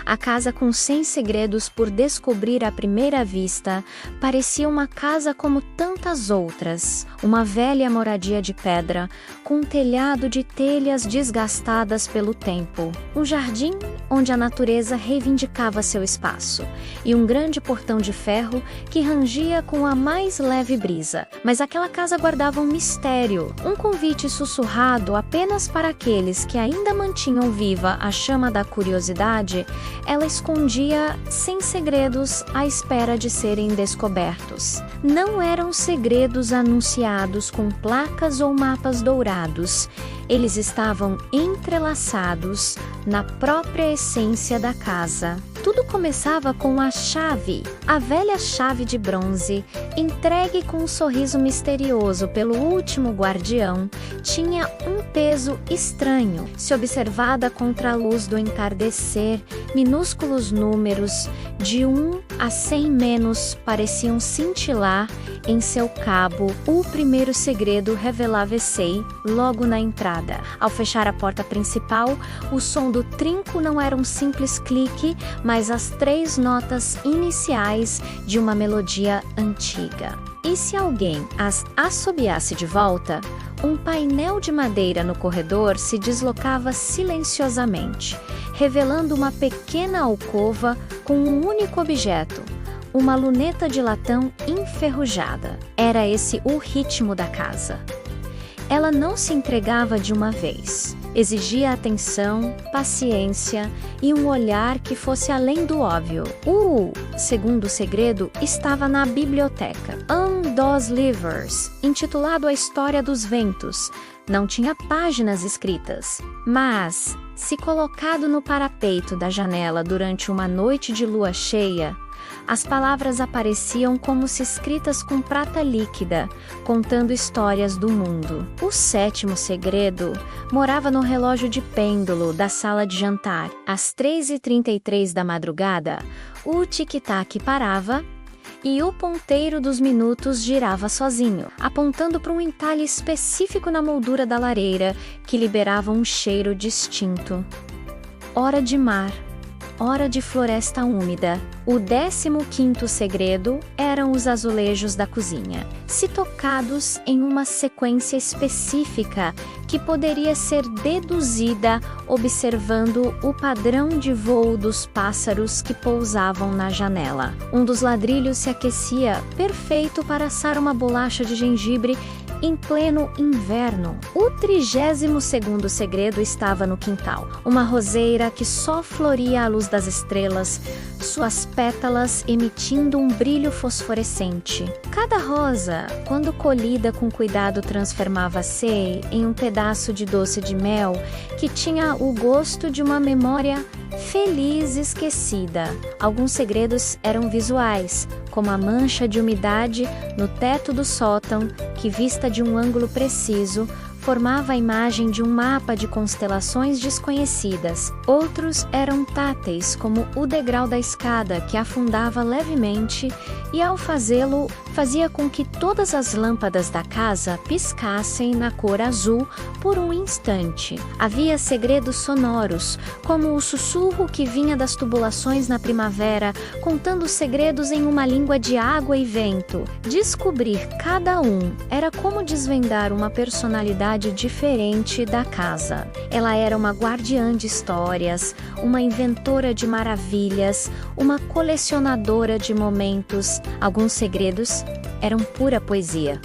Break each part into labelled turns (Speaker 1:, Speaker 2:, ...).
Speaker 1: A casa com 100 segredos por descobrir à primeira vista parecia uma casa como tantas outras, uma velha moradia de pedra, com um telhado de telhas desgastadas pelo tempo, um jardim onde a natureza reivindicava seu espaço, e um grande portão de ferro que rangia com a mais leve brisa. Mas aquela casa guardava um mistério, um convite sussurrado apenas para aqueles que ainda mantinham viva a chama da curiosidade. Ela escondia 100 segredos à espera de serem descobertos. Não eram segredos anunciados com placas ou mapas dourados. Eles estavam entrelaçados na própria essência da casa. Tudo começava com a chave, a velha chave de bronze, entregue com um sorriso misterioso pelo último guardião. Tinha um peso estranho. Se observada contra a luz do entardecer, minúsculos números de 1 a 100 menos pareciam cintilar em seu cabo. O primeiro segredo revelava-se logo na entrada. Ao fechar a porta principal, o som do trinco não era um simples clique, mas as 3 notas iniciais de uma melodia antiga. E se alguém as assobiasse de volta, um painel de madeira no corredor se deslocava silenciosamente, revelando uma pequena alcova com um único objeto: uma luneta de latão enferrujada. Era esse o ritmo da casa. Ela não se entregava de uma vez. Exigia atenção, paciência e um olhar que fosse além do óbvio. O segundo segredo estava na biblioteca. Dos Livers, intitulado A História dos Ventos. Não tinha páginas escritas, mas, se colocado no parapeito da janela durante uma noite de lua cheia, as palavras apareciam como se escritas com prata líquida, contando histórias do mundo. O 7º segredo morava no relógio de pêndulo da sala de jantar. Às 3h33 da madrugada, o tic-tac parava e o ponteiro dos minutos girava sozinho, apontando para um entalhe específico na moldura da lareira que liberava um cheiro distinto. Hora de mar. Hora de floresta úmida. O 15º segredo eram os azulejos da cozinha, se tocados em uma sequência específica que poderia ser deduzida observando o padrão de voo dos pássaros que pousavam na janela. Um dos ladrilhos se aquecia, perfeito para assar uma bolacha de gengibre em pleno inverno. O 32º segredo estava no quintal. Uma roseira que só floria à luz das estrelas, suas pétalas emitindo um brilho fosforescente. Cada rosa, quando colhida com cuidado, transformava-se em um pedaço de doce de mel que tinha o gosto de uma memória feliz esquecida. Alguns segredos eram visuais, como a mancha de umidade no teto do sótão, que, vista de um ângulo preciso, formava a imagem de um mapa de constelações desconhecidas. Outros eram táteis, como o degrau da escada, que afundava levemente e, ao fazê-lo, fazia com que todas as lâmpadas da casa piscassem na cor azul por um instante. Havia segredos sonoros, como o sussurro que vinha das tubulações na primavera, contando segredos em uma língua de água e vento. Descobrir cada um era como desvendar uma personalidade diferente da casa. Ela era uma guardiã de histórias, uma inventora de maravilhas, uma colecionadora de momentos. Alguns segredos eram pura poesia.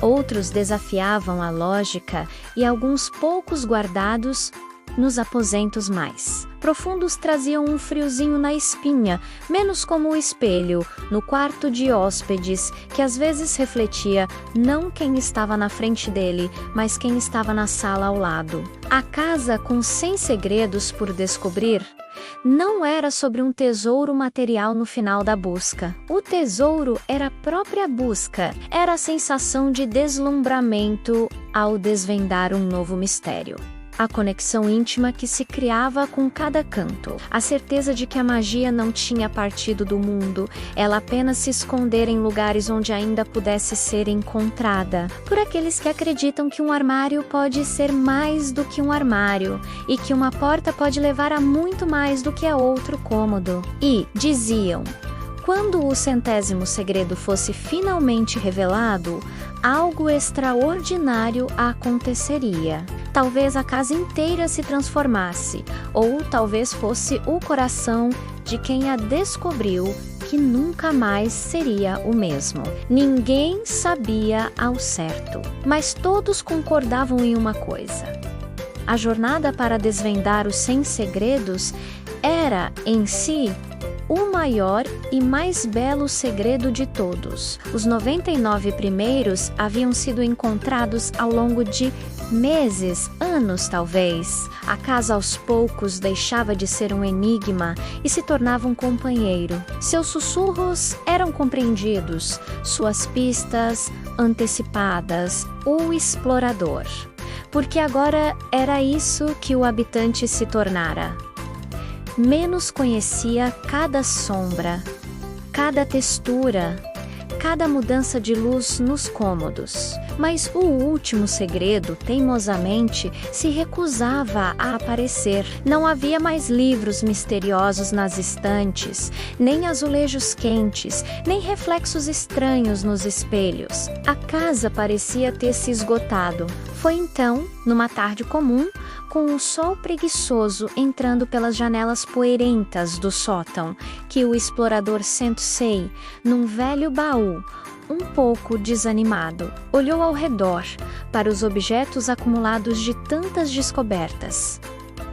Speaker 1: Outros desafiavam a lógica e alguns poucos guardados nos aposentos mais profundos traziam um friozinho na espinha, menos como o espelho no quarto de hóspedes, que às vezes refletia não quem estava na frente dele, mas quem estava na sala ao lado. A casa com 100 segredos por descobrir não era sobre um tesouro material no final da busca. O tesouro era a própria busca, era a sensação de deslumbramento ao desvendar um novo mistério. a conexão íntima que se criava com cada canto, a certeza de que a magia não tinha partido do mundo, ela apenas se esconder em lugares onde ainda pudesse ser encontrada, por aqueles que acreditam que um armário pode ser mais do que um armário, e que uma porta pode levar a muito mais do que a outro cômodo. E diziam: quando o 100º segredo fosse finalmente revelado, algo extraordinário aconteceria. Talvez a casa inteira se transformasse, ou talvez fosse o coração de quem a descobriu que nunca mais seria o mesmo. Ninguém sabia ao certo, mas todos concordavam em uma coisa: a jornada para desvendar os 100 segredos era, em si, o maior e mais belo segredo de todos. Os 99 primeiros haviam sido encontrados ao longo de meses, anos talvez. A casa aos poucos deixava de ser um enigma e se tornava um companheiro. Seus sussurros eram compreendidos, suas pistas antecipadas, o explorador. Porque agora era isso que o habitante se tornara. Menos conhecia cada sombra, cada textura, cada mudança de luz nos cômodos. Mas o último segredo, teimosamente, se recusava a aparecer. Não havia mais livros misteriosos nas estantes, nem azulejos quentes, nem reflexos estranhos nos espelhos. A casa parecia ter se esgotado. Foi então, numa tarde comum, com o sol preguiçoso entrando pelas janelas poeirentas do sótão, que o explorador Sensei, num velho baú, um pouco desanimado, olhou ao redor para os objetos acumulados de tantas descobertas.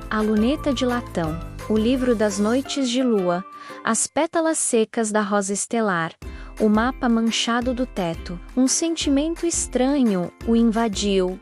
Speaker 1: A luneta de latão, o livro das noites de lua, as pétalas secas da rosa estelar, o mapa manchado do teto. Um sentimento estranho o invadiu.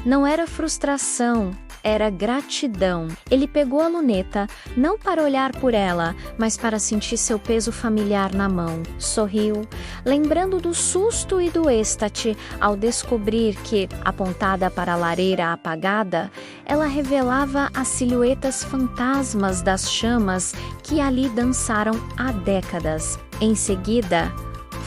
Speaker 1: Não era frustração, era gratidão. Ele pegou a luneta, não para olhar por ela, mas para sentir seu peso familiar na mão. Sorriu, lembrando do susto e do êxtase ao descobrir que, apontada para a lareira apagada, ela revelava as silhuetas fantasmas das chamas que ali dançaram há décadas. Em seguida,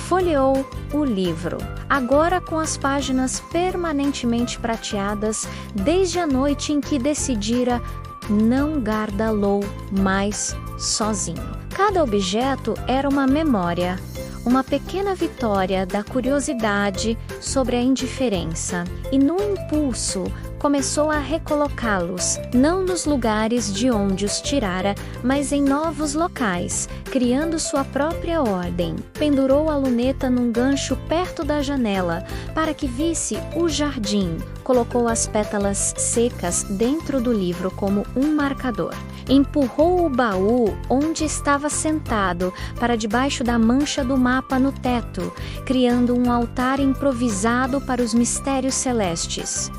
Speaker 1: folheou o livro, agora com as páginas permanentemente prateadas, desde a noite em que decidira não gardá-lo mais sozinho. Cada objeto era uma memória, uma pequena vitória da curiosidade sobre a indiferença, e no impulso começou a recolocá-los, não nos lugares de onde os tirara, mas em novos locais, criando sua própria ordem. Pendurou a luneta num gancho perto da janela, para que visse o jardim. Colocou as pétalas secas dentro do livro como um marcador. Empurrou o baú onde estava sentado para debaixo da mancha do mapa no teto, criando um altar improvisado para os mistérios celestes.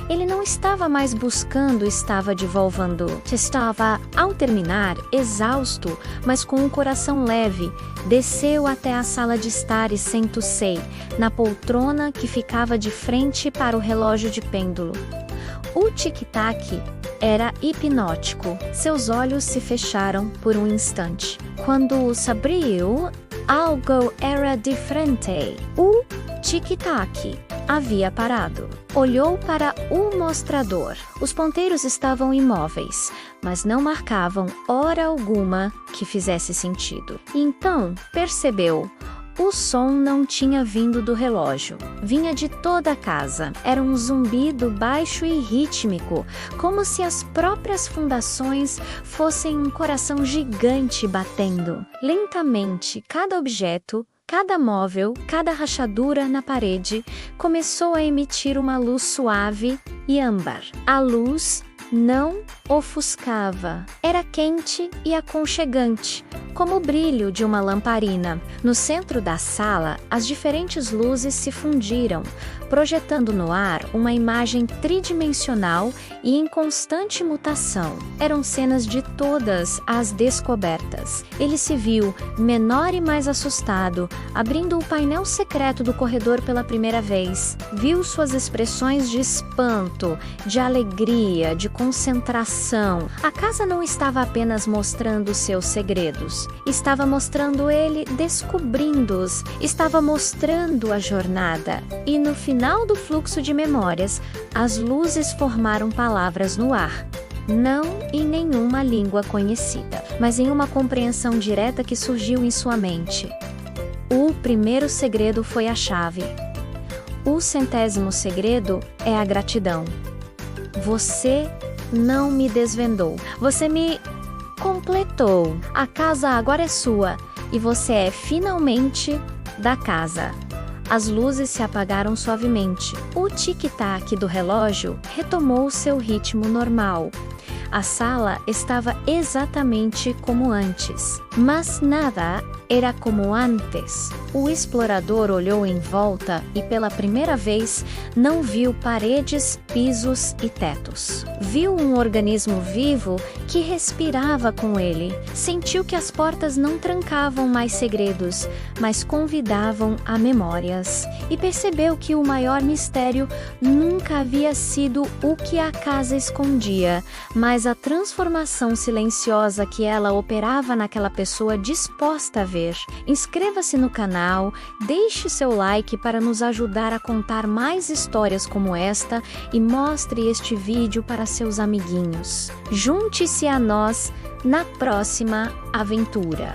Speaker 1: Ele não estava mais buscando, estava devolvendo. Estava, ao terminar, exausto, mas com um coração leve, desceu até a sala de estar e sentou-se na poltrona que ficava de frente para o relógio de pêndulo. O tic-tac era hipnótico. Seus olhos se fecharam por um instante. Quando os abriu, algo era diferente. O tic-tac havia parado. Olhou para o mostrador. Os ponteiros estavam imóveis, mas não marcavam hora alguma que fizesse sentido. Então, percebeu. O som não tinha vindo do relógio, vinha de toda a casa. Era um zumbido baixo e rítmico, como se as próprias fundações fossem um coração gigante batendo. Lentamente, cada objeto, cada móvel, cada rachadura na parede começou a emitir uma luz suave e âmbar. A luz não ofuscava. Era quente e aconchegante, como o brilho de uma lamparina. No centro da sala, as diferentes luzes se fundiram, projetando no ar uma imagem tridimensional e em constante mutação. Eram cenas de todas as descobertas. Ele se viu, menor e mais assustado, abrindo o painel secreto do corredor pela primeira vez. Viu suas expressões de espanto, de alegria, de concentração. A casa não estava apenas mostrando seus segredos, estava mostrando ele descobrindo-os, estava mostrando a jornada. E no final do fluxo de memórias, as luzes formaram palavras no ar. Não em nenhuma língua conhecida, mas em uma compreensão direta que surgiu em sua mente. O primeiro segredo foi a chave. O 100º segredo é a gratidão. Você não me desvendou. Você me completou. A casa agora é sua e você é finalmente da casa. As luzes se apagaram suavemente. O tic-tac do relógio retomou seu ritmo normal. A sala estava exatamente como antes, mas nada era como antes. O explorador olhou em volta e pela primeira vez não viu paredes, pisos e tetos. Viu um organismo vivo que respirava com ele. Sentiu que as portas não trancavam mais segredos, mas convidavam a memórias. E percebeu que o maior mistério nunca havia sido o que a casa escondia, mas a transformação silenciosa que ela operava naquela pessoa disposta a ver. Inscreva-se no canal, deixe seu like para nos ajudar a contar mais histórias como esta e mostre este vídeo para seus amiguinhos. Junte-se a nós na próxima aventura.